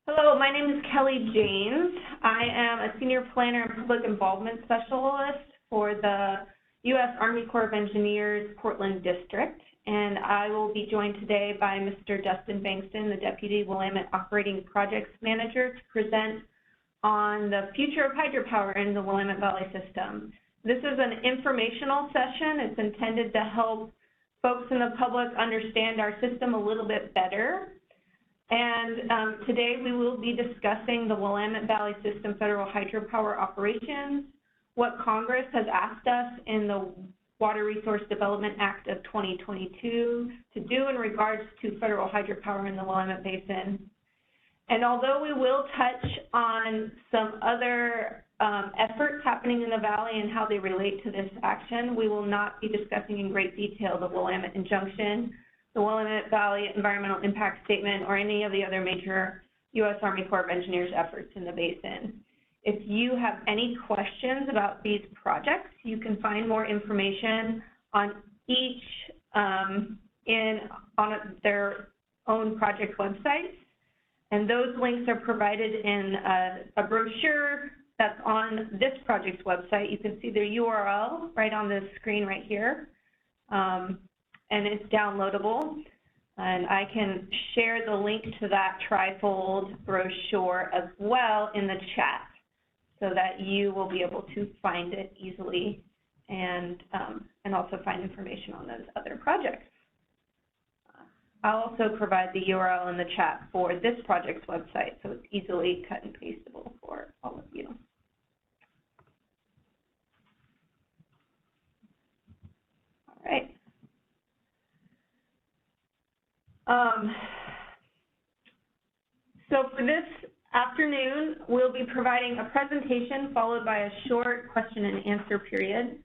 Hello, my name is Kelly James. I am a Senior Planner and Public Involvement Specialist for the U.S. Army Corps of Engineers Portland District, and I will be joined today by Mr. Dustin Bankston, the Deputy Willamette Operating Projects Manager, to present on the future of hydropower in the Willamette Valley system. This is an informational session. It's intended to help folks in the public understand our system a little bit better. And today we will be discussing the Willamette Valley System Federal Hydropower Operations, what Congress has asked us in the Water Resource Development Act of 2022 to do in regards to federal hydropower in the Willamette Basin. And although we will touch on some other efforts happening in the Valley and how they relate to this action, we will not be discussing in great detail the Willamette Injunction, the Willamette Valley Environmental Impact Statement, or any of the other major U.S. Army Corps of Engineers efforts in the basin. If you have any questions about these projects, you can find more information on each on their own project websites. And those links are provided in a brochure that's on this project's website. You can see their URL right on the screen right here. And it's downloadable, and I can share the link to that trifold brochure as well in the chat so that you will be able to find it easily and also find information on those other projects. I'll also provide the URL in the chat for this project's website, so it's easily cut and pastable for all of you. All right. So for this afternoon, we'll be providing a presentation followed by a short question and answer period.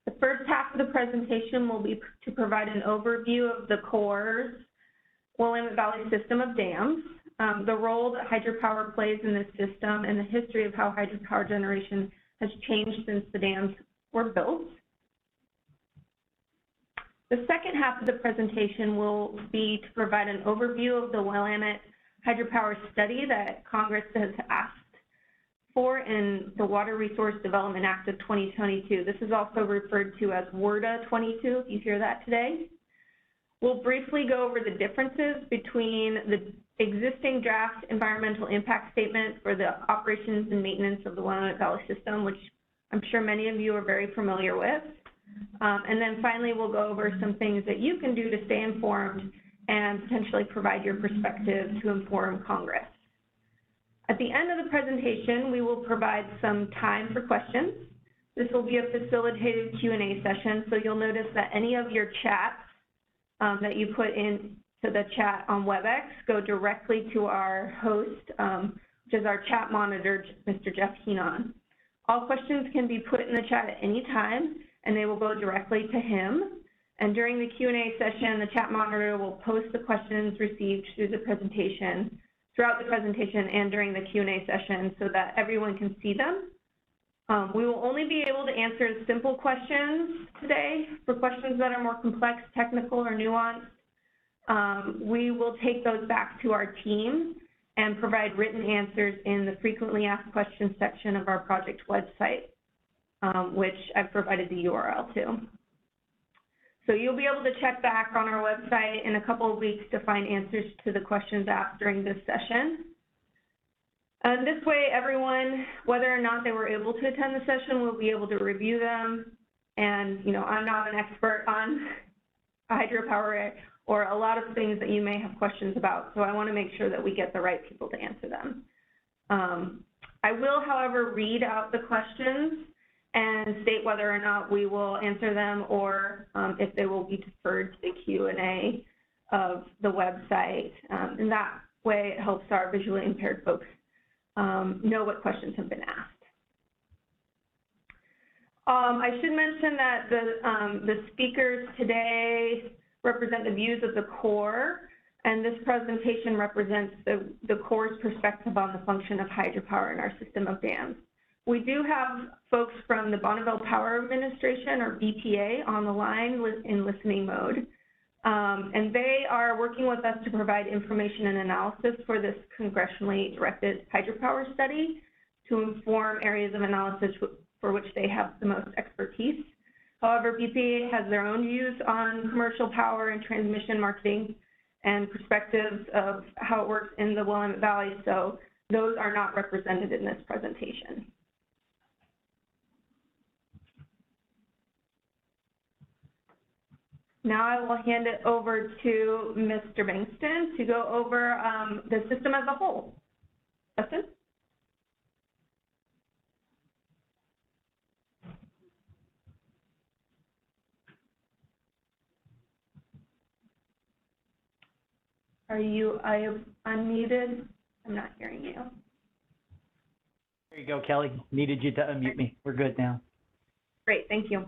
The first half of the presentation will be to provide an overview of the Corps' Willamette Valley system of dams, the role that hydropower plays in this system, and the history of how hydropower generation has changed since the dams were built. The second half of the presentation will be to provide an overview of the Willamette hydropower study that Congress has asked for in the Water Resource Development Act of 2022. This is also referred to as WRDA22, if you hear that today. We'll briefly go over the differences between the existing draft environmental impact statement for the operations and maintenance of the Willamette Valley system, which I'm sure many of you are very familiar with. And then finally, we'll go over some things that you can do to stay informed and potentially provide your perspective to inform Congress. At the end of the presentation, we will provide some time for questions. This will be a facilitated Q&A session, so you'll notice that any of your chats that you put into the chat on WebEx go directly to our host, which is our chat monitor, Mr. Jeff Heenan. All questions can be put in the chat at any time, and they will go directly to him. And during the Q&A session, the chat monitor will post the questions received through the presentation, throughout the presentation and during the Q&A session so that everyone can see them. We will only be able to answer simple questions today. For questions that are more complex, technical, or nuanced, we will take those back to our team and provide written answers in the frequently asked questions section of our project website, which I've provided the URL to. So you'll be able to check back on our website in a couple of weeks to find answers to the questions asked during this session. And this way, everyone, whether or not they were able to attend the session, will be able to review them. And, you know, I'm not an expert on hydropower or a lot of things that you may have questions about, so I want to make sure that we get the right people to answer them. I will, however, read out the questions and state whether or not we will answer them or if they will be deferred to the Q&A of the website. And that way it helps our visually impaired folks know what questions have been asked. I should mention that the speakers today represent the views of the Corps, and this presentation represents the Corps' perspective on the function of hydropower in our system of dams. We do have folks from the Bonneville Power Administration, or BPA, on the line in listening mode. And they are working with us to provide information and analysis for this congressionally directed hydropower study to inform areas of analysis for which they have the most expertise. However, BPA has their own views on commercial power and transmission marketing and perspectives of how it works in the Willamette Valley, so those are not represented in this presentation. Now I will hand it over to Mr. Bankston to go over the system as a whole. Justin? Are you unmuted? I'm not hearing you. There you go, Kelly. Needed you to unmute me. We're good now. Great, thank you.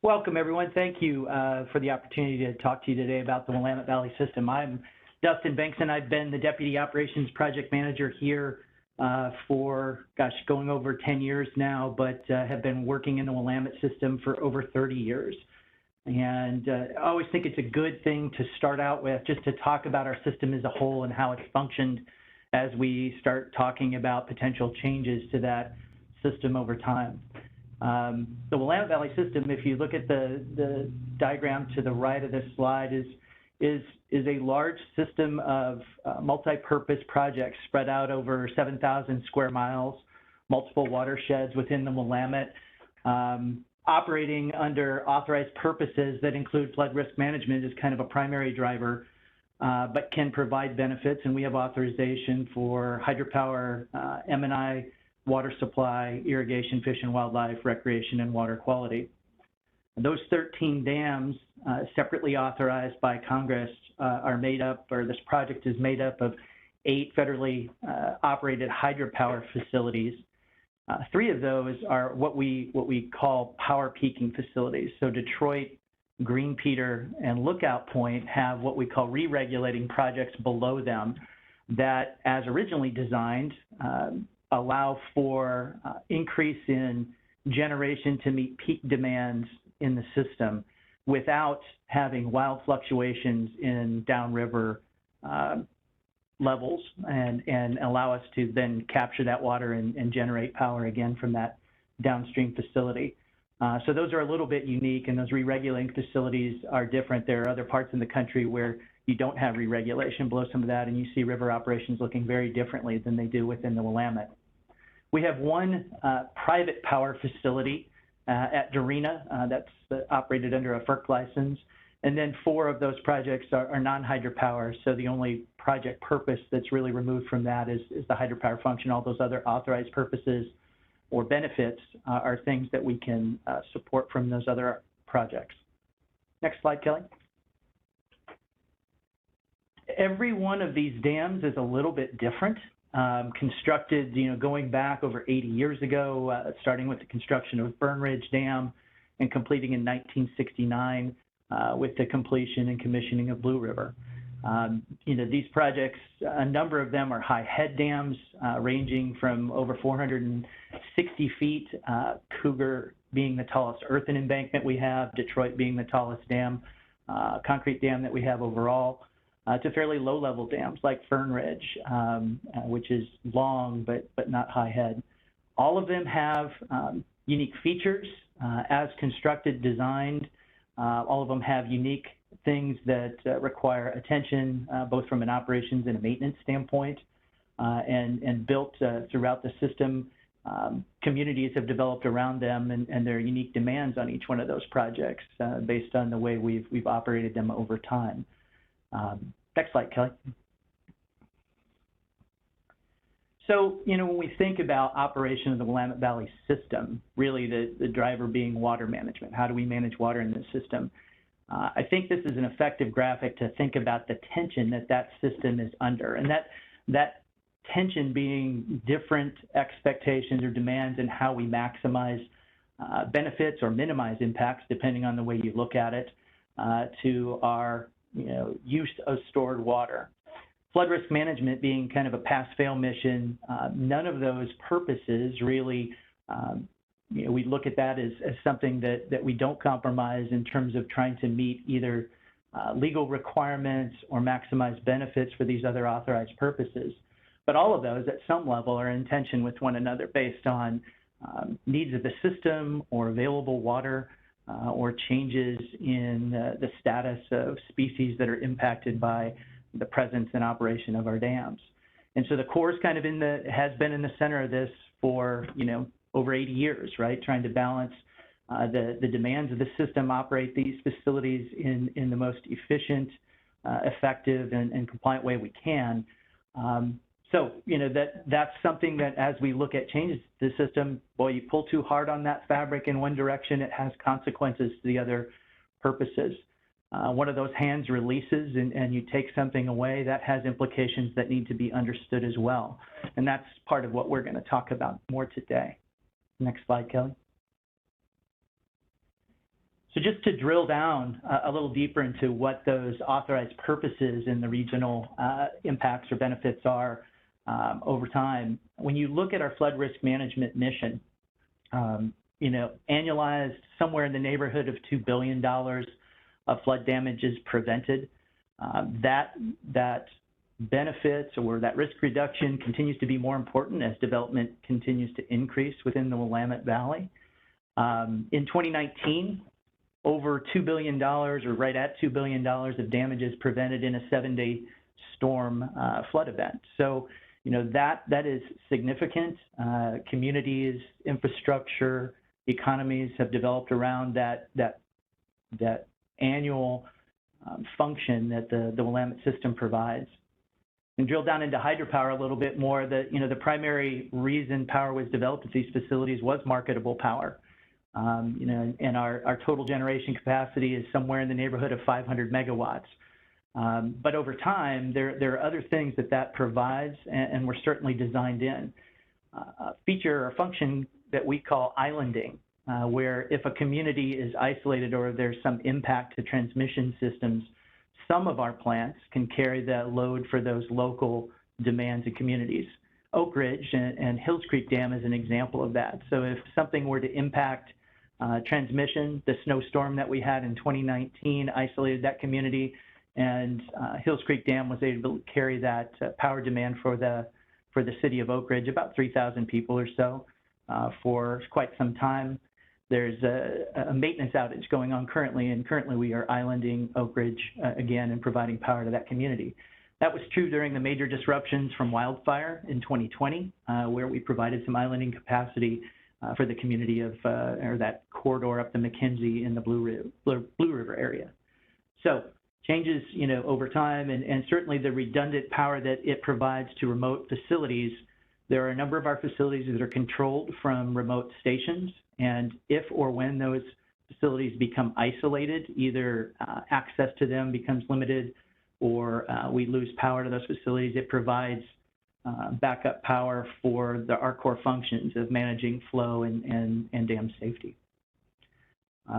Welcome, everyone. Thank you for the opportunity to talk to you today about the Willamette Valley system. I'm Dustin Bankston. I've been the Deputy Operations Project Manager here for, gosh, going over 10 years now, but have been working in the Willamette system for over 30 years. And I always think it's a good thing to start out with, just to talk about our system as a whole and how it's functioned as we start talking about potential changes to that system over time. The Willamette Valley system, if you look at the diagram to the right of this slide, is a large system of multi-purpose projects spread out over 7,000 square miles, multiple watersheds within the Willamette, operating under authorized purposes that include flood risk management as kind of a primary driver, but can provide benefits. And we have authorization for hydropower, M&I, water supply, irrigation, fish and wildlife, recreation, and water quality. And those 13 dams, separately authorized by Congress, are made up, or this project is made up of 8 federally operated hydropower facilities. 3 of those are what we call power peaking facilities. So Detroit, Green Peter, and Lookout Point have what we call re-regulating projects below them that, as originally designed, allow for increase in generation to meet peak demands in the system without having wild fluctuations in downriver levels, and allow us to then capture that water and generate power again from that downstream facility. So those are a little bit unique, and those re-regulating facilities are different. There are other parts in the country where you don't have re-regulation below some of that, and you see river operations looking very differently than they do within the Willamette. We have 1 private power facility at Dorena that's operated under a FERC license. And then 4 of those projects are non-hydropower, so the only project purpose that's really removed from that is the hydropower function. All those other authorized purposes or benefits are things that we can support from those other projects. Next slide, Kelly. Every one of these dams is a little bit different. Constructed, going back over 80 years ago, starting with the construction of Burn Ridge Dam and completing in 1969 with the completion and commissioning of Blue River. These projects, a number of them are high head dams ranging from over 460 feet, Cougar being the tallest earthen embankment we have, Detroit being the tallest dam, concrete dam that we have overall, to fairly low-level dams like Fern Ridge, which is long but not high head. All of them have unique features as constructed, designed. All of them have unique things that require attention, both from an operations and a maintenance standpoint, and built throughout the system. Communities have developed around them, and there are unique demands on each one of those projects based on the way we've operated them over time. Next slide, Kelly. So, when we think about operation of the Willamette Valley system, really the driver being water management. How do we manage water in this system? I think this is an effective graphic to think about the tension that system is under, and that tension being different expectations or demands and how we maximize benefits or minimize impacts, depending on the way you look at it, to our use of stored water. Flood risk management being kind of a pass-fail mission, none of those purposes really, we look at that as something that we don't compromise in terms of trying to meet either legal requirements or maximize benefits for these other authorized purposes. But all of those at some level are in tension with one another based on needs of the system or available water or changes in the status of species that are impacted by the presence and operation of our dams. And so the Corps is kind of has been in the center of this for, over 80 years, right? Trying to balance the demands of the system, operate these facilities in the most efficient, effective, and compliant way we can. So, that's something that as we look at changes to the system, boy, you pull too hard on that fabric in one direction, it has consequences to the other purposes. One of those hands releases and you take something away, that has implications that need to be understood as well. And that's part of what we're going to talk about more today. Next slide, Kelly. So just to drill down a little deeper into what those authorized purposes in the regional impacts or benefits are over time, when you look at our flood risk management mission, annualized somewhere in the neighborhood of $2 billion of flood damage is prevented. That benefits or that risk reduction continues to be more important as development continues to increase within the Willamette Valley. In 2019, over $2 billion or right at $2 billion of damages prevented in a 7-day storm flood event. So, that is significant. Communities, infrastructure, economies have developed around that annual function that the Willamette system provides. And drill down into hydropower a little bit more. The primary reason power was developed at these facilities was marketable power. And our total generation capacity is somewhere in the neighborhood of 500 megawatts. But over time, there are other things that provides, and we're certainly designed in. A feature or function that we call islanding, where if a community is isolated or there's some impact to transmission systems, some of our plants can carry that load for those local demands and communities. Oak Ridge and Hills Creek Dam is an example of that. So if something were to impact transmission, the snowstorm that we had in 2019 isolated that community, and Hills Creek Dam was able to carry that power demand for the city of Oak Ridge, about 3,000 people or so, for quite some time. There's a maintenance outage going on currently, and currently we are islanding Oak Ridge again and providing power to that community. That was true during the major disruptions from wildfire in 2020, where we provided some islanding capacity for the community of, or that corridor up the McKenzie in the Blue River area. So changes, over time, and certainly the redundant power that it provides to remote facilities. There are a number of our facilities that are controlled from remote stations, and if or when those facilities become isolated, either access to them becomes limited or we lose power to those facilities, it provides backup power for our core functions of managing flow and dam safety.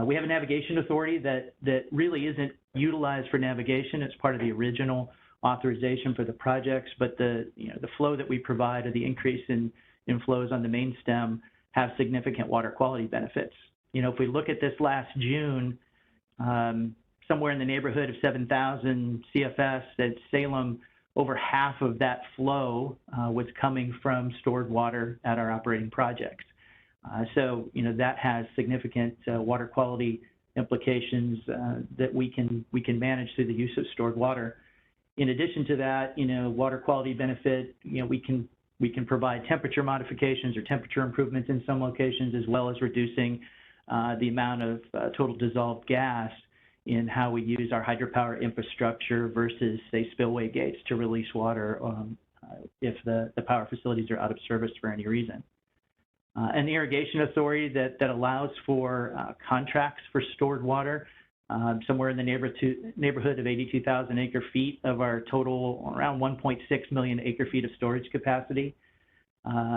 We have a navigation authority that really isn't utilized for navigation. It's part of the original authorization for the projects, but the flow that we provide or the increase in flows on the main stem have significant water quality benefits. If we look at this last June, somewhere in the neighborhood of 7,000 CFS at Salem, over half of that flow was coming from stored water at our operating projects. So, that has significant water quality implications that we can manage through the use of stored water. In addition to that, water quality benefit, we can provide temperature modifications or temperature improvements in some locations, as well as reducing the amount of total dissolved gas in how we use our hydropower infrastructure versus, say, spillway gates to release water if the power facilities are out of service for any reason. An irrigation authority that allows for contracts for stored water, somewhere in the neighborhood of 82,000 acre feet of our total around 1.6 million acre feet of storage capacity.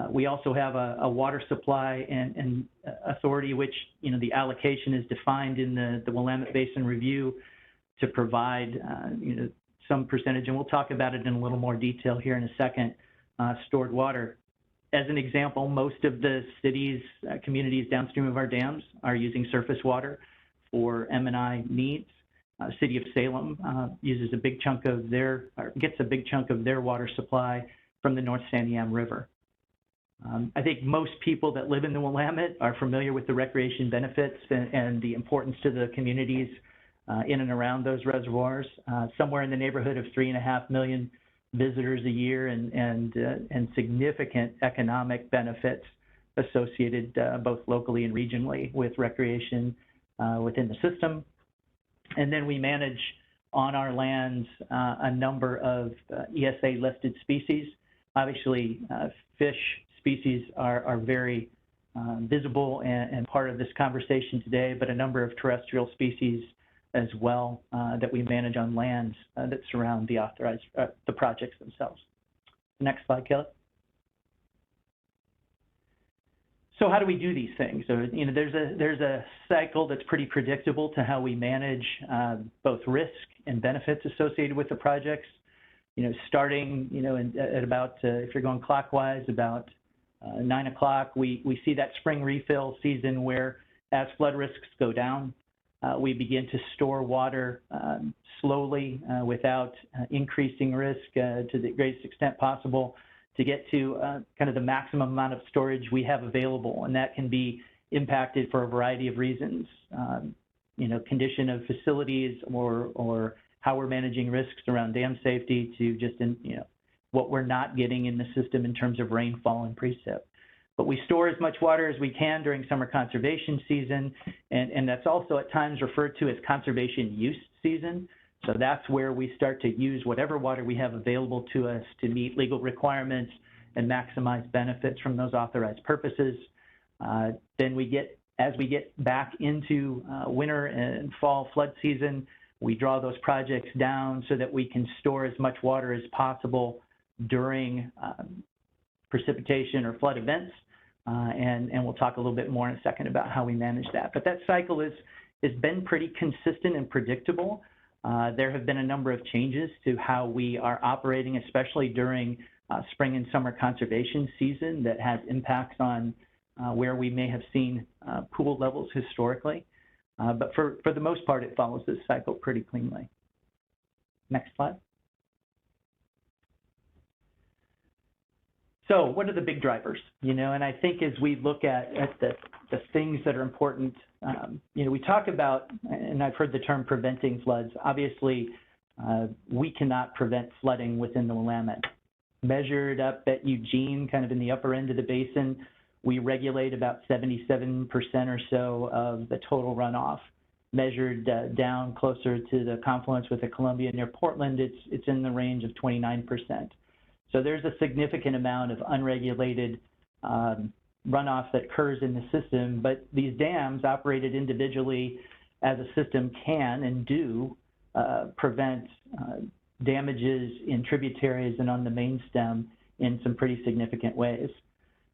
We also have a water supply and authority, which, the allocation is defined in the Willamette Basin Review to provide, some percentage, and we'll talk about it in a little more detail here in a second, stored water. As an example, most of the cities, communities downstream of our dams are using surface water for M&I needs. City of Salem uses a big chunk of their, or gets a big chunk of their water supply from the North Santiam River. I think most people that live in the Willamette are familiar with the recreation benefits and the importance to the communities in and around those reservoirs. Somewhere in the neighborhood of 3.5 million visitors a year and significant economic benefits associated both locally and regionally with recreation within the system. And then we manage on our lands a number of ESA listed species. Obviously, fish species are very visible and part of this conversation today, but a number of terrestrial species as well that we manage on lands that surround the authorized the projects themselves. Next slide, Kelly. So how do we do these things? So, you know, there's a cycle that's pretty predictable to how we manage both risk and benefits associated with the projects. You know, starting, you know, at about, if you're going clockwise, about 9 o'clock, we see that spring refill season where as flood risks go down, we begin to store water slowly without increasing risk to the greatest extent possible to get to kind of the maximum amount of storage we have available. And that can be impacted for a variety of reasons, you know, condition of facilities or how we're managing risks around dam safety to just, you know, what we're not getting in the system in terms of rainfall and precip. But we store as much water as we can during summer conservation season, and that's also at times referred to as conservation use season. So that's where we start to use whatever water we have available to us to meet legal requirements and maximize benefits from those authorized purposes. Then as we get back into winter and fall flood season, we draw those projects down so that we can store as much water as possible during precipitation or flood events. And we'll talk a little bit more in a second about how we manage that. But that cycle has been pretty consistent and predictable. There have been a number of changes to how we are operating, especially during spring and summer conservation season that has impacts on where we may have seen pool levels historically. But for the most part, it follows this cycle pretty cleanly. Next slide. So what are the big drivers? You know, and I think as we look at the things that are important, you know, we talk about, and I've heard the term preventing floods. Obviously, we cannot prevent flooding within the Willamette. Measured up at Eugene, kind of in the upper end of the basin, we regulate about 77% or so of the total runoff. Measured down closer to the confluence with the Columbia near Portland, it's in the range of 29%. So there's a significant amount of unregulated runoff that occurs in the system, but these dams operated individually as a system can and do prevent damages in tributaries and on the main stem in some pretty significant ways.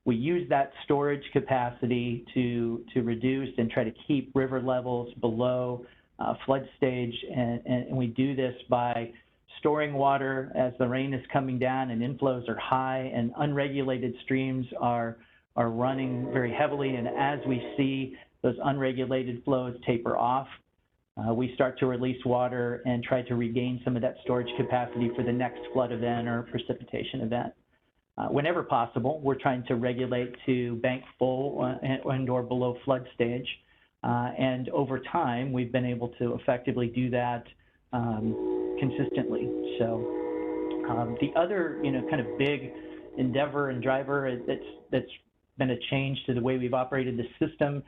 We use that storage capacity to reduce and try to keep river levels below flood stage, and we do this by storing water as the rain is coming down and inflows are high and unregulated streams are running very heavily. And as we see those unregulated flows taper off, we start to release water and try to regain some of that storage capacity for the next flood event or precipitation event. Whenever possible, we're trying to regulate to bank full and or below flood stage. And over time, we've been able to effectively do that consistently. So the other, you know, kind of big endeavor and driver that's been a change to the way we've operated the system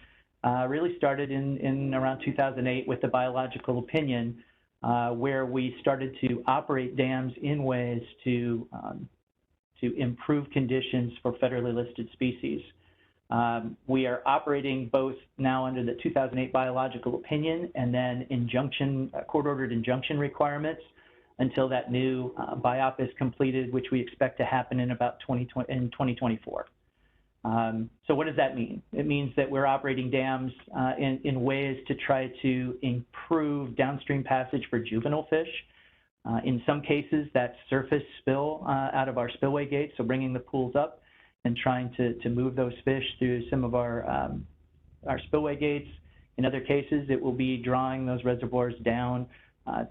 really started in around 2008 with the biological opinion, where we started to operate dams in ways to improve conditions for federally listed species. We are operating both now under the 2008 biological opinion and then injunction, court-ordered injunction requirements until that new BIOP is completed, which we expect to happen in about 2024. So what does that mean? It means that we're operating dams in ways to try to improve downstream passage for juvenile fish. In some cases, that's surface spill out of our spillway gates, so bringing the pools up and trying to move those fish through some of our spillway gates. In other cases, it will be drawing those reservoirs down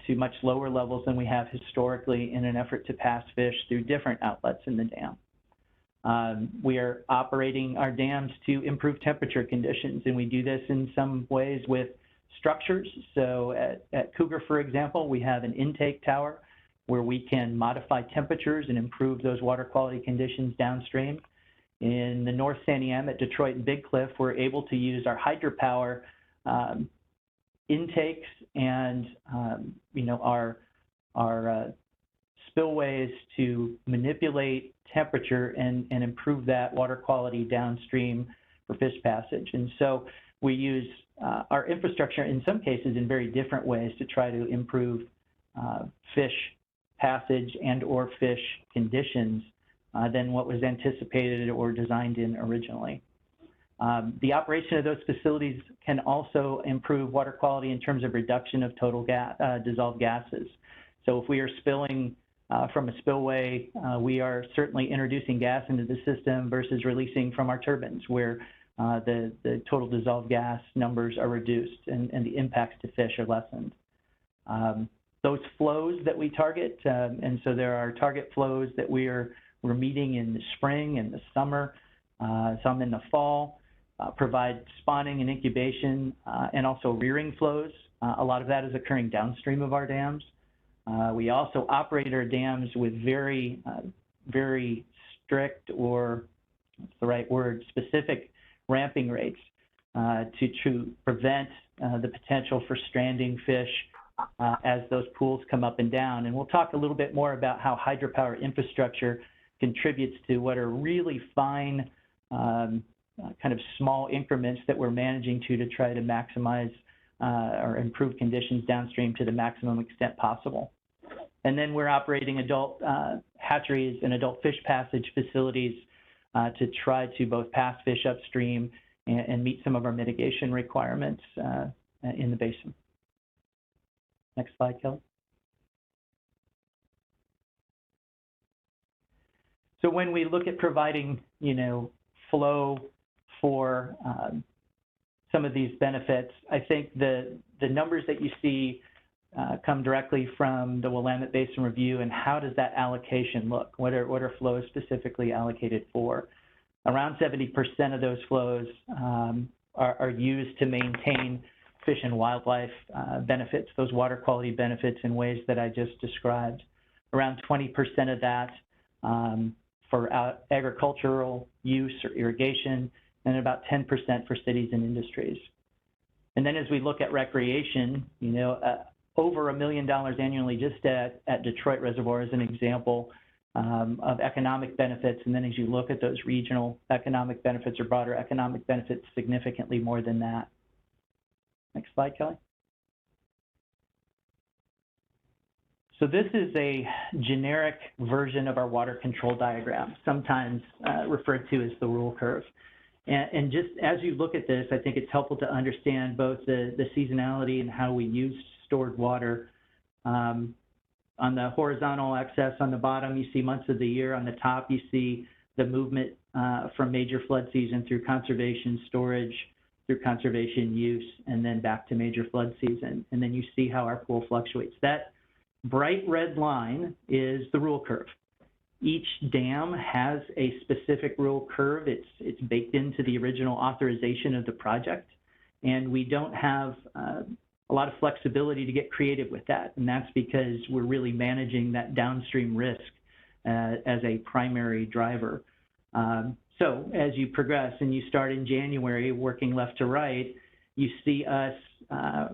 to much lower levels than we have historically in an effort to pass fish through different outlets in the dam. We are operating our dams to improve temperature conditions, and we do this in some ways with structures. So at Cougar, for example, we have an intake tower where we can modify temperatures and improve those water quality conditions downstream. In the North Sandy Am at Detroit and Big Cliff, we're able to use our hydropower intakes and our spillways to manipulate temperature and improve that water quality downstream for fish passage. And so we use our infrastructure in some cases in very different ways to try to improve fish passage and or fish conditions than what was anticipated or designed in originally. The operation of those facilities can also improve water quality in terms of reduction of total dissolved gases. So if we are spilling from a spillway, we are certainly introducing gas into the system versus releasing from our turbines, where the total dissolved gas numbers are reduced and the impacts to fish are lessened. Those flows that we target, and so there are target flows that we're meeting in the spring and the summer, some in the fall, provide spawning and incubation, and also rearing flows. A lot of that is occurring downstream of our dams. We also operate our dams with very strict, or what's the right word, specific ramping rates to prevent the potential for stranding fish as those pools come up and down. And we'll talk a little bit more about how hydropower infrastructure contributes to what are really fine kind of small increments that we're managing to try to maximize or improve conditions downstream to the maximum extent possible. And then we're operating adult hatcheries and adult fish passage facilities to try to both pass fish upstream and meet some of our mitigation requirements in the basin. Next slide, Kelly. So when we look at providing, flow for some of these benefits, I think the numbers that you see come directly from the Willamette Basin Review, and how does that allocation look? What are flows specifically allocated for? Around 70% of those flows are used to maintain fish and wildlife benefits, those water quality benefits in ways that I just described. Around 20% of that for agricultural use or irrigation, and about 10% for cities and industries. And then as we look at recreation, over $1 million annually just at Detroit Reservoir as an example of economic benefits. And then as you look at those regional economic benefits or broader economic benefits, significantly more than that. Next slide, Kelly. So this is a generic version of our water control diagram, sometimes referred to as the rule curve. And just as you look at this, I think it's helpful to understand both the seasonality and how we use stored water. On the horizontal axis on the bottom, you see months of the year. On the top, you see the movement from major flood season through conservation storage, through conservation use, and then back to major flood season. And then you see how our pool fluctuates. That bright red line is the rule curve. Each dam has a specific rule curve. It's baked into the original authorization of the project, and we don't have a lot of flexibility to get creative with that. And that's because we're really managing that downstream risk as a primary driver. So as you progress and you start in January, working left to right, you see us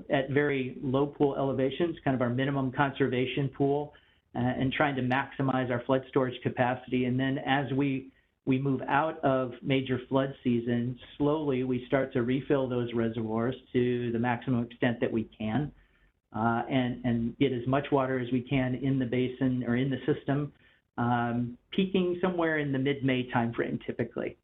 at very low pool elevations, kind of our minimum conservation pool, and trying to maximize our flood storage capacity. And then as we move out of major flood season, slowly we start to refill those reservoirs to the maximum extent that we can, and get as much water as we can in the basin or in the system, peaking somewhere in the mid-May timeframe typically.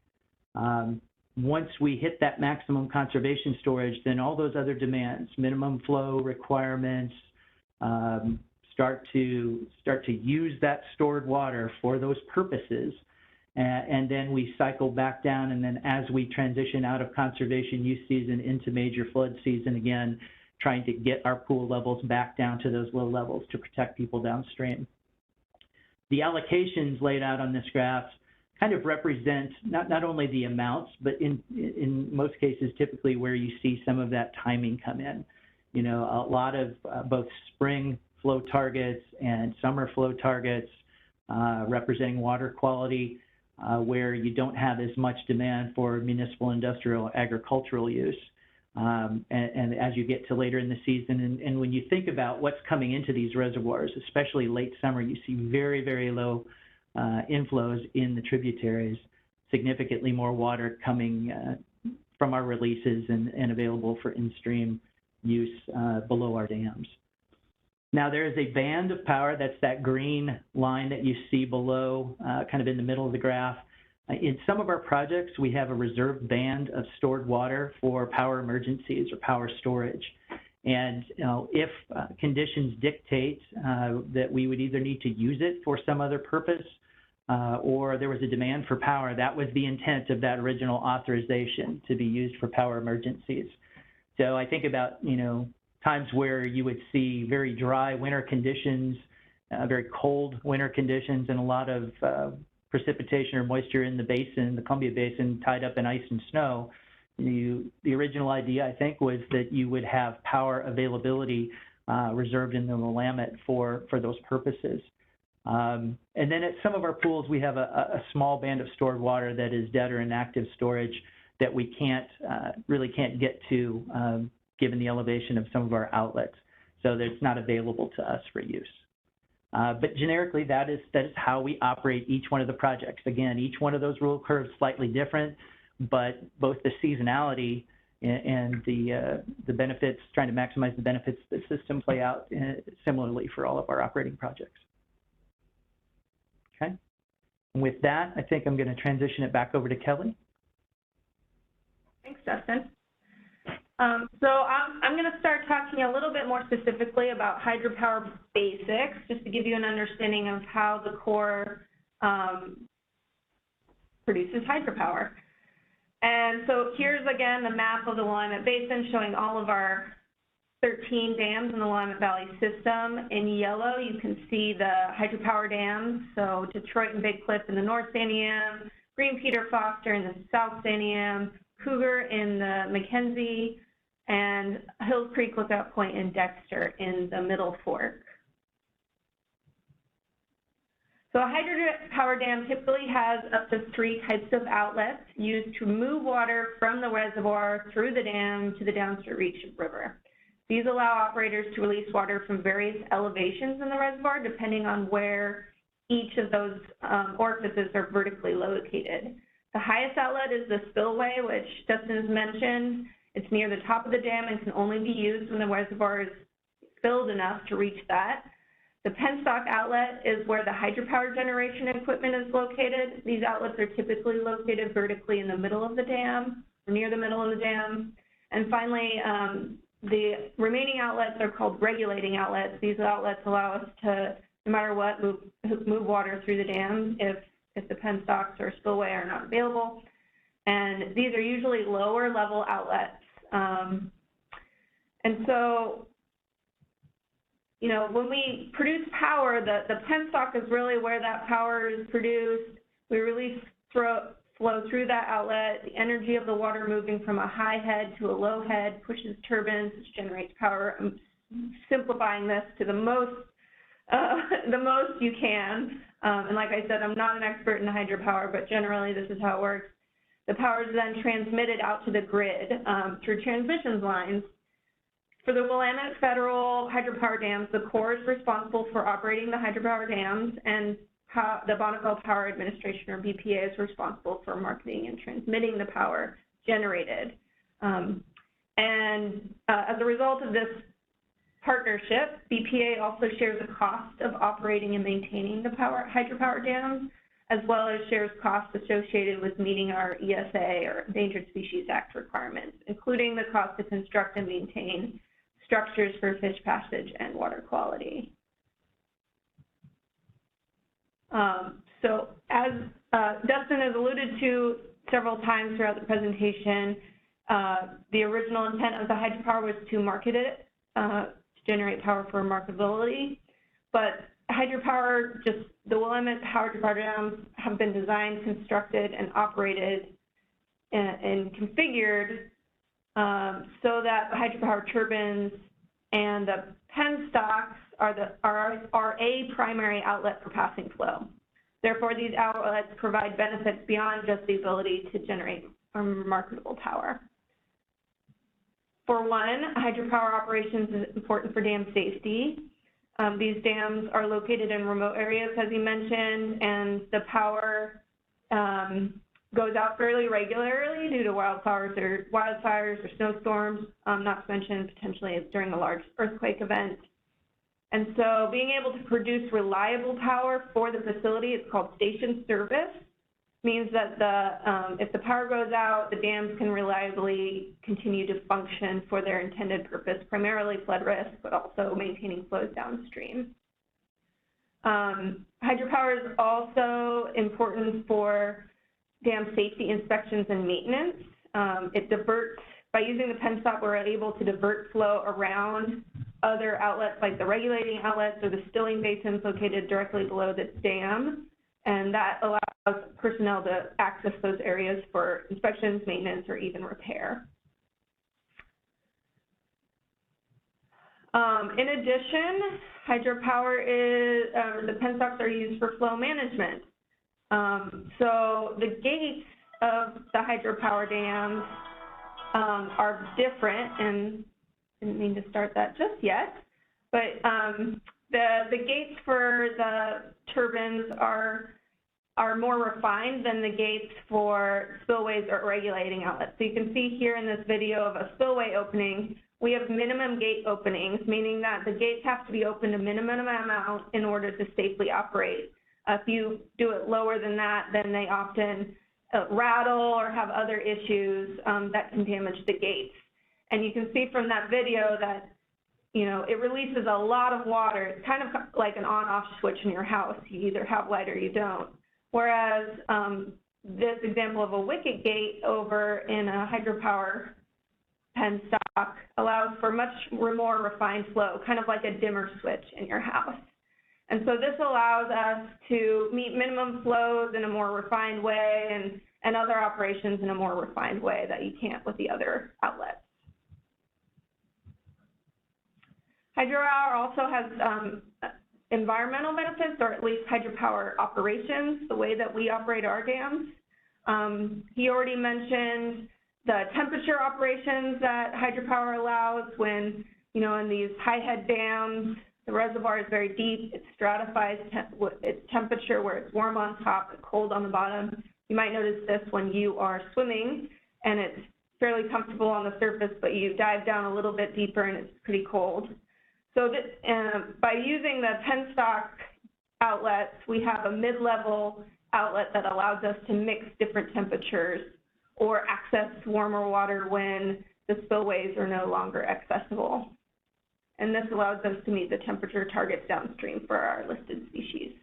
Once we hit that maximum conservation storage, then all those other demands, minimum flow requirements, start to use that stored water for those purposes. And then we cycle back down, and then as we transition out of conservation use season into major flood season again, trying to get our pool levels back down to those low levels to protect people downstream. The allocations laid out on this graph kind of represent not only the amounts, but in most cases, typically where you see some of that timing come in. You know, a lot of both spring flow targets and summer flow targets representing water quality, where you don't have as much demand for municipal, industrial, agricultural use. And as you get to later in the season, and when you think about what's coming into these reservoirs, especially late summer, you see very, very low inflows in the tributaries, significantly more water coming from our releases and available for in-stream use below our dams. Now, there is a band of power, that's that green line that you see below, kind of in the middle of the graph. In some of our projects, we have a reserved band of stored water for power emergencies or power storage. And you know, if conditions dictate that we would either need to use it for some other purpose or there was a demand for power, that was the intent of that original authorization, to be used for power emergencies. So I think about, you know, times where you would see very dry winter conditions, very cold winter conditions, and a lot of precipitation or moisture in the basin, the Columbia Basin, tied up in ice and snow. The original idea, I think, was that you would have power availability reserved in the Willamette for those purposes. And then at some of our pools, we have a small band of stored water that is dead or inactive storage that we really can't get to given the elevation of some of our outlets. So that's not available to us for use. But generically, that is how we operate each one of the projects. Again, each one of those rule curves slightly different, but both the seasonality and the benefits, trying to maximize the benefits of the system, play out similarly for all of our operating projects. Okay. And with that, I think I'm going to transition it back over to Kelly. Thanks, Dustin. So I'm going to start talking a little bit more specifically about Hydropower Basics, just to give you an understanding of how the Corps produces hydropower. And so here's, again, the map of the Willamette Basin showing all of our 13 dams in the Willamette Valley system. In yellow, you can see the hydropower dams, so Detroit and Big Cliff in the North Santiam, Green Peter Foster in the South Santiam, Cougar in the McKenzie, and Hills Creek Lookout Point and Dexter in the Middle Fork. So a hydropower dam typically has up to 3 types of outlets used to move water from the reservoir through the dam to the downstream reach of the river. These allow operators to release water from various elevations in the reservoir, depending on where each of those orifices are vertically located. The highest outlet is the spillway, which Dustin has mentioned. It's near the top of the dam and can only be used when the reservoir is filled enough to reach that. The Penstock outlet is where the hydropower generation equipment is located. These outlets are typically located vertically in the middle of the dam, or near the middle of the dam. And finally, the remaining outlets are called regulating outlets. These outlets allow us to, no matter what, move water through the dam if the penstocks or spillway are not available. And these are usually lower level outlets. And so, you know, when we produce power, the penstock is really where that power is produced. We release flow through that outlet. The energy of the water moving from a high head to a low head pushes turbines, which generates power. I'm simplifying this to the most you can. And like I said, I'm not an expert in hydropower, but generally this is how it works. The power is then transmitted out to the grid through transmission lines. For the Willamette Federal Hydropower Dams, the Corps is responsible for operating the hydropower dams, and the Bonneville Power Administration, or BPA, is responsible for marketing and transmitting the power generated. As a result of this partnership, BPA also shares the cost of operating and maintaining the hydropower dams, as well as shares costs associated with meeting our ESA, or Endangered Species Act requirements, including the cost to construct and maintain structures for fish passage and water quality. So as Dustin has alluded to several times throughout the presentation, the original intent of the hydropower was to market it to generate power for marketability. But hydropower, the Willamette hydropower dams have been designed, constructed, and operated and configured so that hydropower turbines and the Penstocks are a primary outlet for passing flow. Therefore, these outlets provide benefits beyond just the ability to generate marketable power. For one, hydropower operations is important for dam safety. These dams are located in remote areas, as you mentioned, and the power goes out fairly regularly due to wildfires or snowstorms, not to mention potentially during a large earthquake event. And so being able to produce reliable power for the facility, it's called station service, means that if the power goes out, the dams can reliably continue to function for their intended purpose, primarily flood risk, but also maintaining flows downstream. Hydropower is also important for dam safety inspections and maintenance. By using the Penstock, we're able to divert flow around other outlets like the regulating outlets or the stilling basins located directly below the dam, and that allows personnel to access those areas for inspections, maintenance, or even repair. In addition, hydropower the Penstocks are used for flow management. So the gates of the hydropower dams are different, and didn't mean to start that just yet, but the gates for the turbines are more refined than the gates for spillways or regulating outlets. So you can see here in this video of a spillway opening, we have minimum gate openings, meaning that the gates have to be opened a minimum amount in order to safely operate. If you do it lower than that, then they often rattle or have other issues that can damage the gates. And you can see from that video that, it releases a lot of water. It's kind of like an on-off switch in your house. You either have light or you don't. Whereas this example of a wicket gate over in a hydropower Penstock allows for much more refined flow, kind of like a dimmer switch in your house. And so this allows us to meet minimum flows in a more refined way and other operations in a more refined way that you can't with the other outlets. Hydropower also has environmental benefits, or at least hydropower operations, the way that we operate our dams. He already mentioned the temperature operations that hydropower allows when, in these high head dams, the reservoir is very deep. It stratifies its temperature where it's warm on top and cold on the bottom. You might notice this when you are swimming and it's fairly comfortable on the surface, but you dive down a little bit deeper and it's pretty cold. So by using the Penstock outlets, we have a mid-level outlet that allows us to mix different temperatures or access warmer water when the spillways are no longer accessible. And this allows us to meet the temperature targets downstream for our listed species.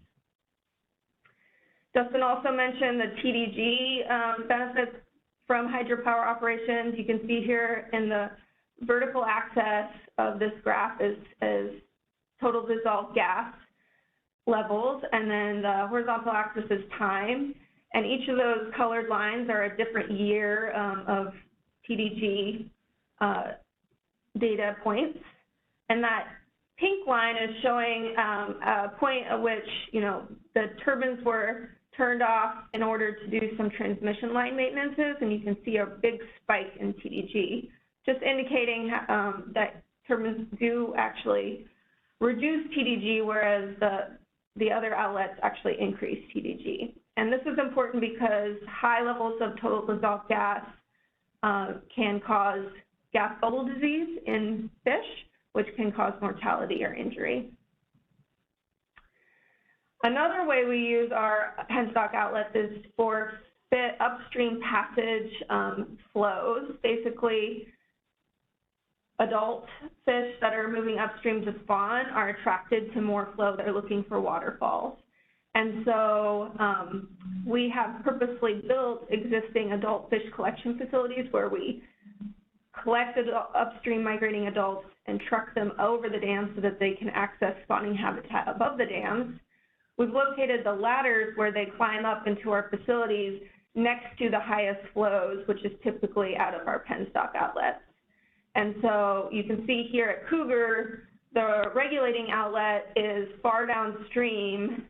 Dustin also mentioned the TDG benefits from hydropower operations. You can see here in the vertical axis of this graph is total dissolved gas levels, and then the horizontal axis is time. And each of those colored lines are a different year of TDG data points. And that pink line is showing a point at which, the turbines were turned off in order to do some transmission line maintenances, and you can see a big spike in TDG, just indicating that turbines do actually reduce TDG, whereas the other outlets actually increase TDG. And this is important because high levels of total dissolved gas can cause gas bubble disease in fish, which can cause mortality or injury. Another way we use our Penstock outlets is for upstream passage flows. Basically, adult fish that are moving upstream to spawn are attracted to more flow. They're looking for waterfalls. And so we have purposely built existing adult fish collection facilities where we collected upstream migrating adults and truck them over the dam so that they can access spawning habitat above the dams. We've located the ladders where they climb up into our facilities next to the highest flows, which is typically out of our Penstock outlets. And so you can see here at Cougar, the regulating outlet is far downstream,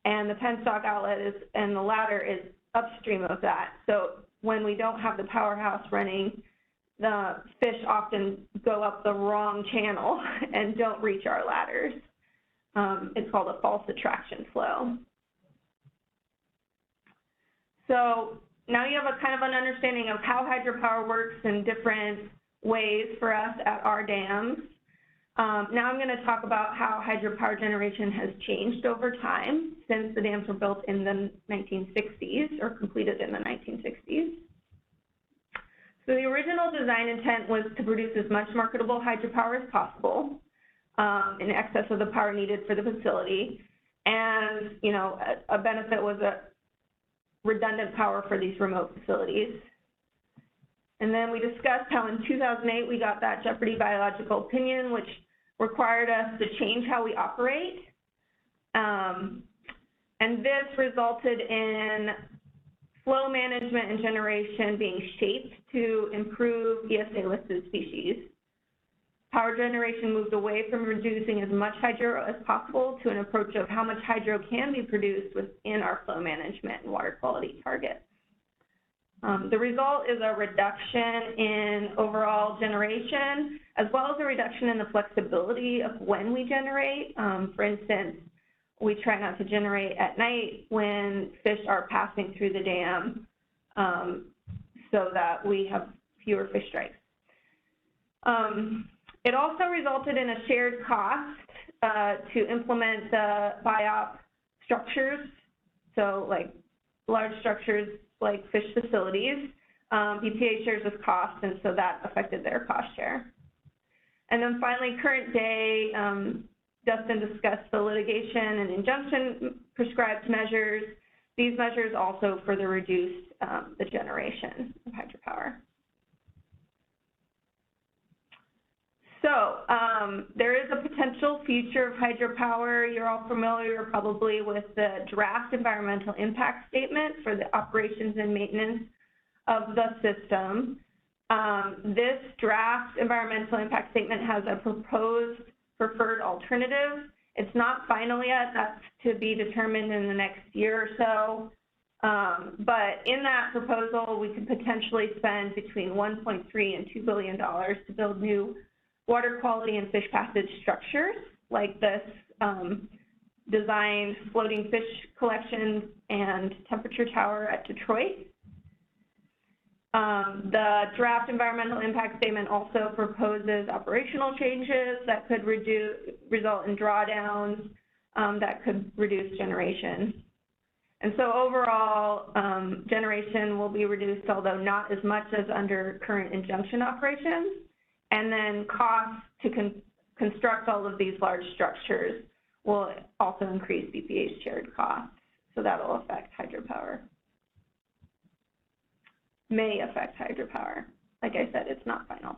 and the Penstock outlet is, and the ladder is upstream of that. So when we don't have the powerhouse running, the fish often go up the wrong channel and don't reach our ladders. It's called a false attraction flow. So now you have a kind of an understanding of how hydropower works in different ways for us at our dams. Now I'm going to talk about how hydropower generation has changed over time since the dams were built in the 1960s or completed in the 1960s. So the original design intent was to produce as much marketable hydropower as possible in excess of the power needed for the facility. And, you know, a benefit was a redundant power for these remote facilities. And then we discussed how in 2008 we got that Jeopardy biological opinion, which required us to change how we operate. And this resulted in flow management and generation being shaped to improve ESA-listed species. Power generation moved away from reducing as much hydro as possible to an approach of how much hydro can be produced within our flow management and water quality targets. The result is a reduction in overall generation, as well as a reduction in the flexibility of when we generate. For instance, we try not to generate at night when fish are passing through the dam so that we have fewer fish strikes. It also resulted in a shared cost to implement the biop structures, so like large structures like fish facilities. BPA shares this cost, and so that affected their cost share. And then finally, current day, Dustin discussed the litigation and injunction prescribed measures. These measures also further reduced the generation of hydropower. So there is a potential future of hydropower. You're all familiar probably with the draft environmental impact statement for the operations and maintenance of the system. This draft environmental impact statement has a proposed preferred alternative. It's not final yet. That's to be determined in the next year or so. But in that proposal, we could potentially spend between $1.3 and $2 billion to build new water quality and fish passage structures like this designed floating fish collection and temperature tower at Detroit. The draft environmental impact statement also proposes operational changes that could result in drawdowns that could reduce generation. And so overall, generation will be reduced, although not as much as under current injunction operations. And then costs to construct all of these large structures will also increase BPA's shared costs. So that will affect hydropower. May affect hydropower. Like I said, it's not final.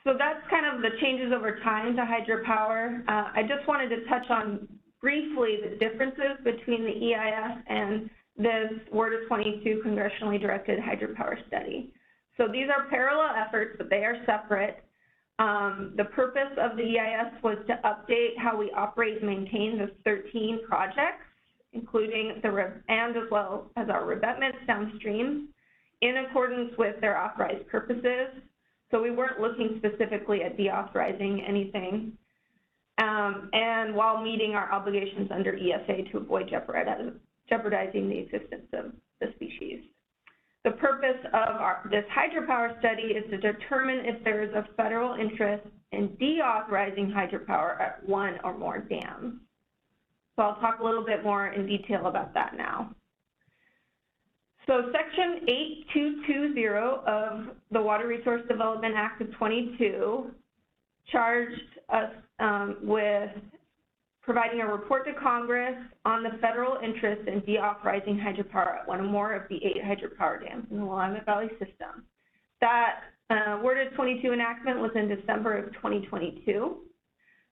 So that's kind of the changes over time to hydropower. I just wanted to touch on briefly the differences between the EIS and this WRDA22 congressionally directed hydropower study. So these are parallel efforts, but they are separate. The purpose of the EIS was to update how we operate and maintain the 13 projects, including and as well as our revetments downstream, in accordance with their authorized purposes. So we weren't looking specifically at deauthorizing anything, and while meeting our obligations under ESA to avoid jeopardizing the existence of the species. The purpose of this hydropower study is to determine if there is a federal interest in deauthorizing hydropower at one or more dams. So I'll talk a little bit more in detail about that now. So Section 8220 of the Water Resource Development Act of 22 charged us with providing a report to Congress on the federal interest in deauthorizing hydropower at one or more of the 8 hydropower dams in the Willamette Valley system. That WRDA 22 enactment was in December of 2022.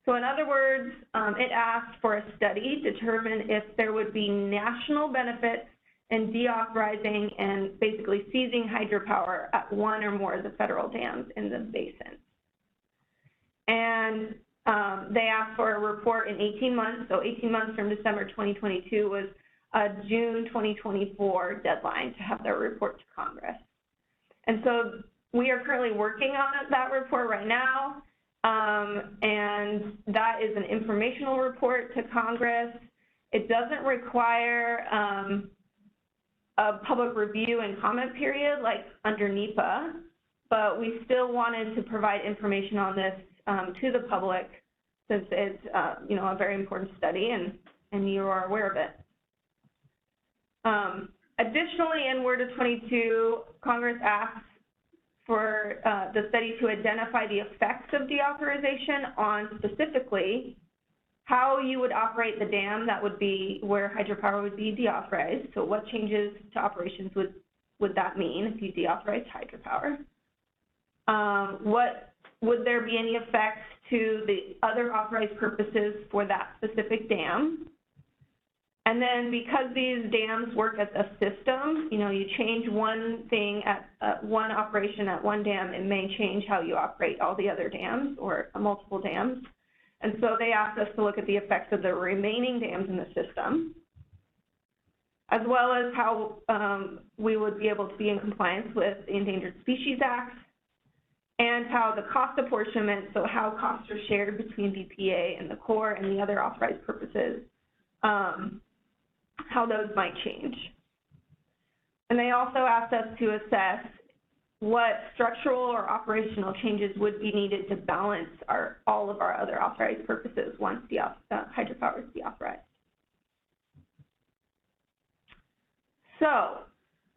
So in other words, it asked for a study to determine if there would be national benefits in deauthorizing and basically seizing hydropower at one or more of the federal dams in the basin. And they asked for a report in 18 months, so 18 months from December 2022 was a June 2024 deadline to have their report to Congress. And so we are currently working on that report right now, and that is an informational report to Congress. It doesn't require a public review and comment period like under NEPA, but we still wanted to provide information on this to the public since it's you know, a very important study and you are aware of it. Additionally, in WRDA 22, Congress asks for the study to identify the effects of deauthorization on specifically how you would operate the dam that would be where hydropower would be deauthorized. So what changes to operations would that mean if you deauthorize hydropower? What would there be any effects to the other authorized purposes for that specific dam? And then because these dams work as a system, you know, you change one thing at one operation at one dam, it may change how you operate all the other dams or multiple dams. And so they asked us to look at the effects of the remaining dams in the system, as well as how we would be able to be in compliance with the Endangered Species Act, and how the cost apportionment, so how costs are shared between BPA and the Corps and the other authorized purposes, how those might change. And they also asked us to assess what structural or operational changes would be needed to balance all of our other authorized purposes once the hydropower is deauthorized. So,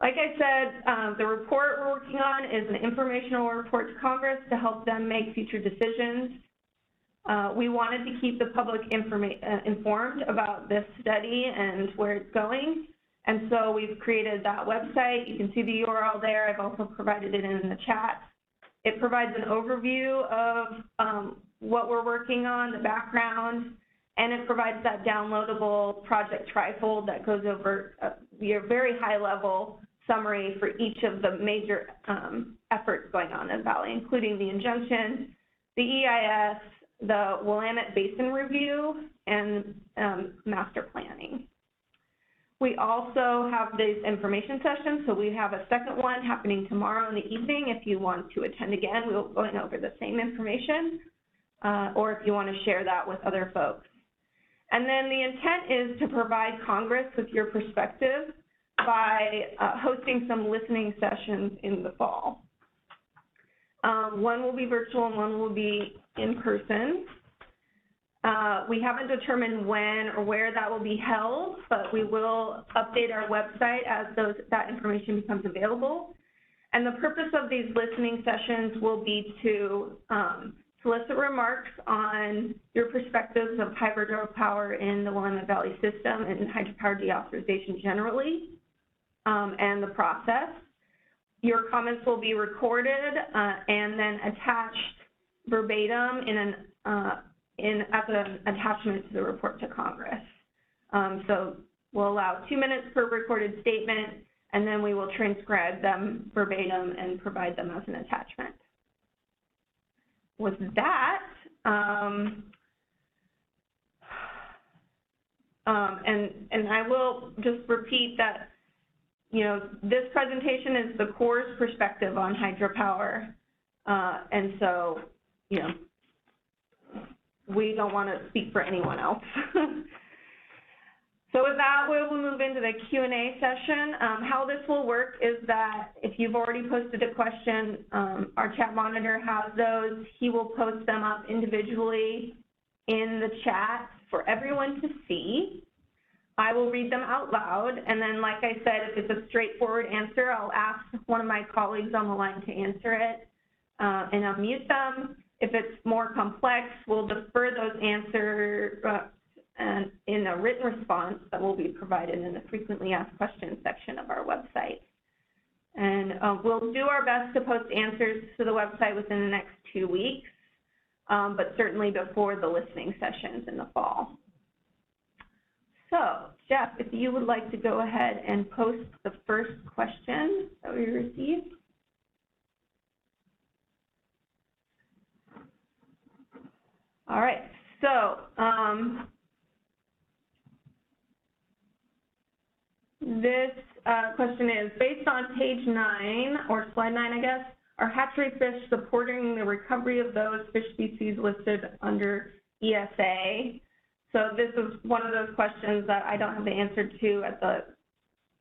like I said, the report we're working on is an informational report to Congress to help them make future decisions. We wanted to keep the public informed about this study and where it's going. And so we've created that website. You can see the URL there. I've also provided it in the chat. It provides an overview of what we're working on, the background, and it provides that downloadable project trifold that goes over your very high-level summary for each of the major efforts going on in the Valley, including the injunction, the EIS, the Willamette Basin Review, and master planning. We also have these information sessions, so we have a second one happening tomorrow in the evening. If you want to attend again, we'll be going over the same information, or if you want to share that with other folks. And then the intent is to provide Congress with your perspective by hosting some listening sessions in the fall. One will be virtual and one will be in person. We haven't determined when or where that will be held, but we will update our website as that information becomes available. And the purpose of these listening sessions will be to solicit remarks on your perspectives of hydropower in the Willamette Valley system and hydropower deauthorization generally, and the process. Your comments will be recorded and then attached verbatim as an attachment to the report to Congress. So we'll allow 2 minutes per recorded statement, and then we will transcribe them verbatim and provide them as an attachment. With that, and I will just repeat that, you know, this presentation is the Corps' perspective on hydropower, and so, you know, we don't want to speak for anyone else. So with that, we will move into the Q&A session. How this will work is that if you've already posted a question, our chat monitor has those. He will post them up individually in the chat for everyone to see. I will read them out loud, and then, like I said, if it's a straightforward answer, I'll ask one of my colleagues on the line to answer it and unmute them. If it's more complex, we'll defer those answers and in a written response that will be provided in the frequently asked questions section of our website. And we'll do our best to post answers to the website within the next 2 weeks, but certainly before the listening sessions in the fall. So, Jeff, if you would like to go ahead and post the first question that we received. All right, so this question is, based on page 9, or slide 9, I guess, are hatchery fish supporting the recovery of those fish species listed under ESA? So this is one of those questions that I don't have the answer to at the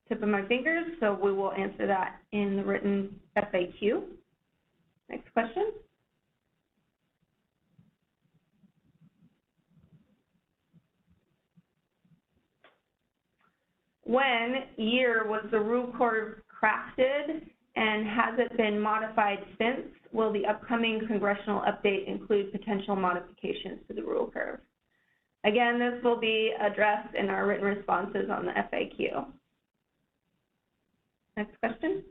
tip of my fingers, so we will answer that in the written FAQ. Next question. When year was the rule curve crafted, and has it been modified since? Will the upcoming congressional update include potential modifications to the rule curve? Again, this will be addressed in our written responses on the FAQ. Next question.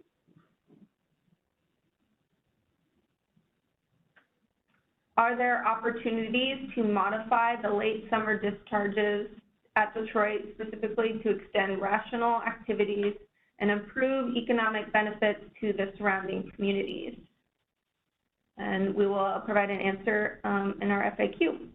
Are there opportunities to modify the late summer discharges at Detroit specifically to extend rational activities and improve economic benefits to the surrounding communities? And we will provide an answer in our FAQ.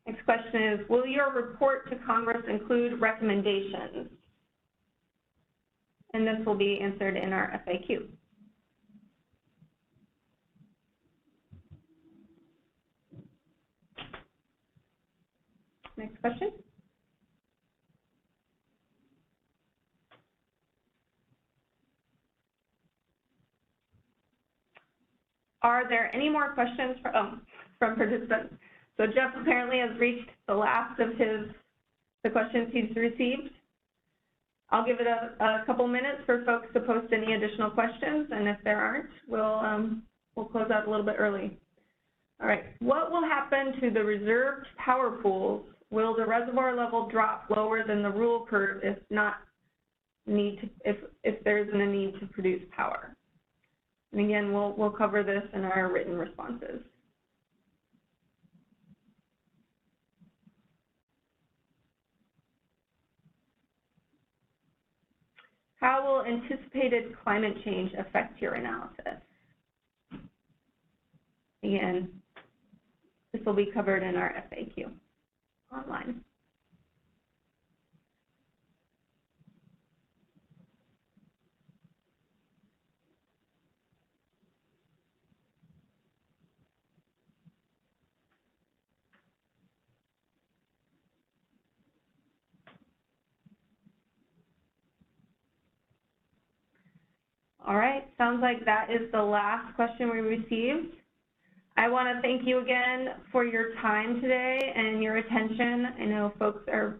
Next question is, will your report to Congress include recommendations? And this will be answered in our FAQ. Next question. Are there any more questions from participants? So Jeff apparently has reached the last of the questions he's received. I'll give it a couple minutes for folks to post any additional questions, and if there aren't, we'll close out a little bit early. All right, what will happen to the reserved power pools? Will the reservoir level drop lower than the rule curve if there isn't a need to produce power? And again, we'll cover this in our written responses. How will anticipated climate change affect your analysis? Again, this will be covered in our FAQ online. All right, sounds like that is the last question we received. I want to thank you again for your time today and your attention. I know folks are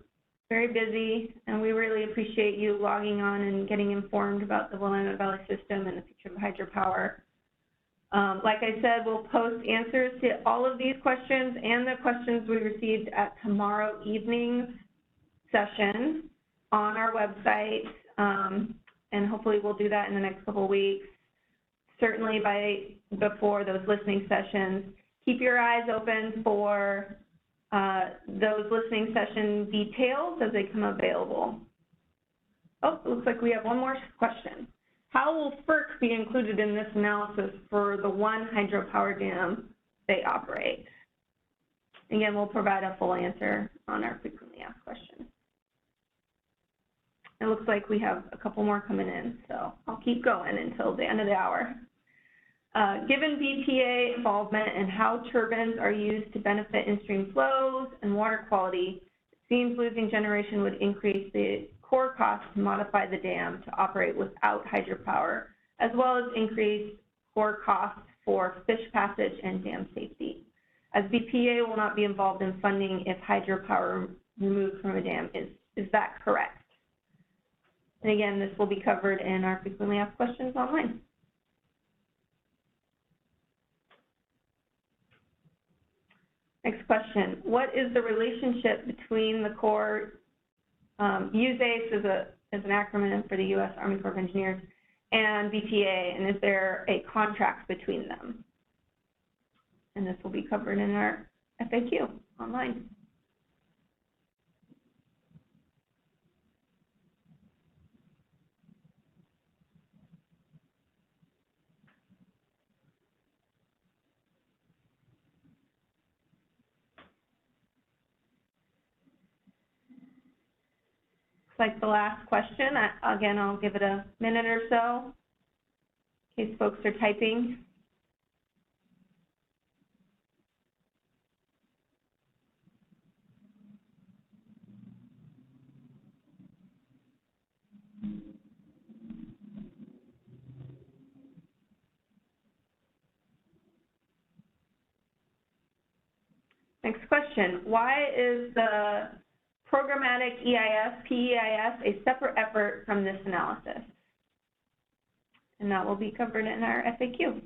very busy, and we really appreciate you logging on and getting informed about the Willamette Valley system and the future of hydropower. Like I said, we'll post answers to all of these questions and the questions we received at tomorrow evening's session on our website. And hopefully we'll do that in the next couple of weeks, certainly before those listening sessions. Keep your eyes open for those listening session details as they come available. Oh, it looks like we have one more question. How will FERC be included in this analysis for the one hydropower dam they operate? Again, we'll provide a full answer on our frequently asked questions. It looks like we have a couple more coming in, so I'll keep going until the end of the hour. Given BPA involvement and how turbines are used to benefit in-stream flows and water quality, it seems losing generation would increase the core cost to modify the dam to operate without hydropower, as well as increase core costs for fish passage and dam safety. As BPA will not be involved in funding if hydropower removed from a dam, is that correct? And again, this will be covered in our frequently asked questions online. Next question, what is the relationship between the Corps, USACE is an acronym for the U.S. Army Corps of Engineers, and BTA, and is there a contract between them? And this will be covered in our FAQ online. Like the last question, again, I'll give it a minute or so in case folks are typing. Next question, why is the programmatic EIS, PEIS, a separate effort from this analysis? And that will be covered in our FAQ.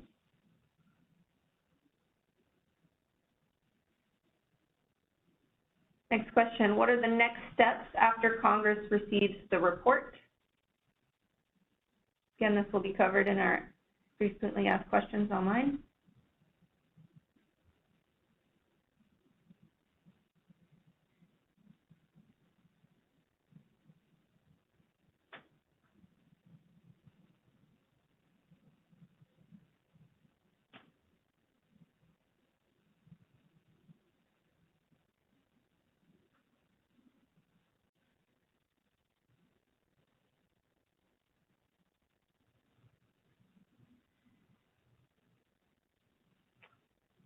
Next question, what are the next steps after Congress receives the report? Again, this will be covered in our frequently asked questions online.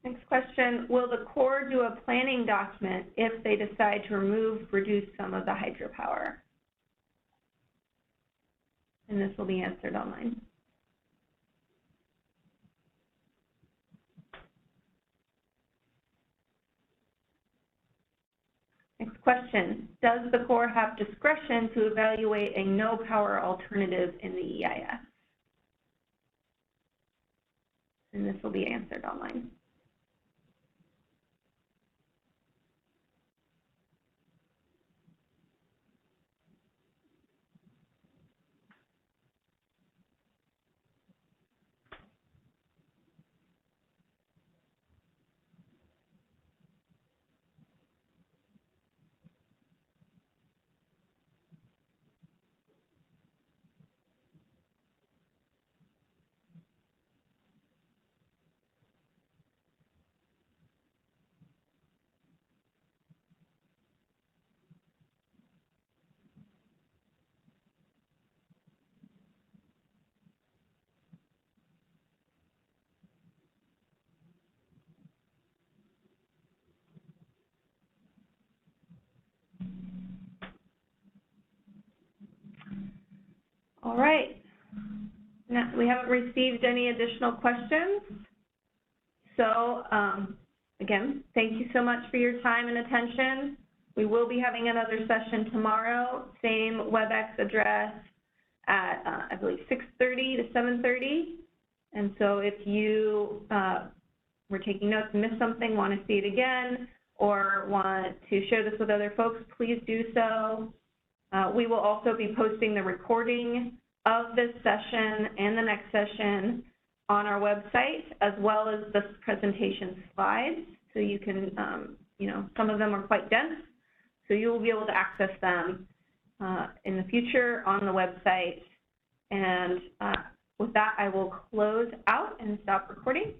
Next question, will the Corps do a planning document if they decide to reduce some of the hydropower? And this will be answered online. Next question, does the Corps have discretion to evaluate a no power alternative in the EIS? And this will be answered online. All right, now, we haven't received any additional questions. So again, thank you so much for your time and attention. We will be having another session tomorrow, same WebEx address at, I believe, 6:30 to 7:30. And so if you were taking notes and missed something, want to see it again, or want to share this with other folks, please do so. We will also be posting the recording of this session and the next session on our website, as well as the presentation slides. So you can, you know, some of them are quite dense, so you will be able to access them in the future on the website. And with that, I will close out and stop recording.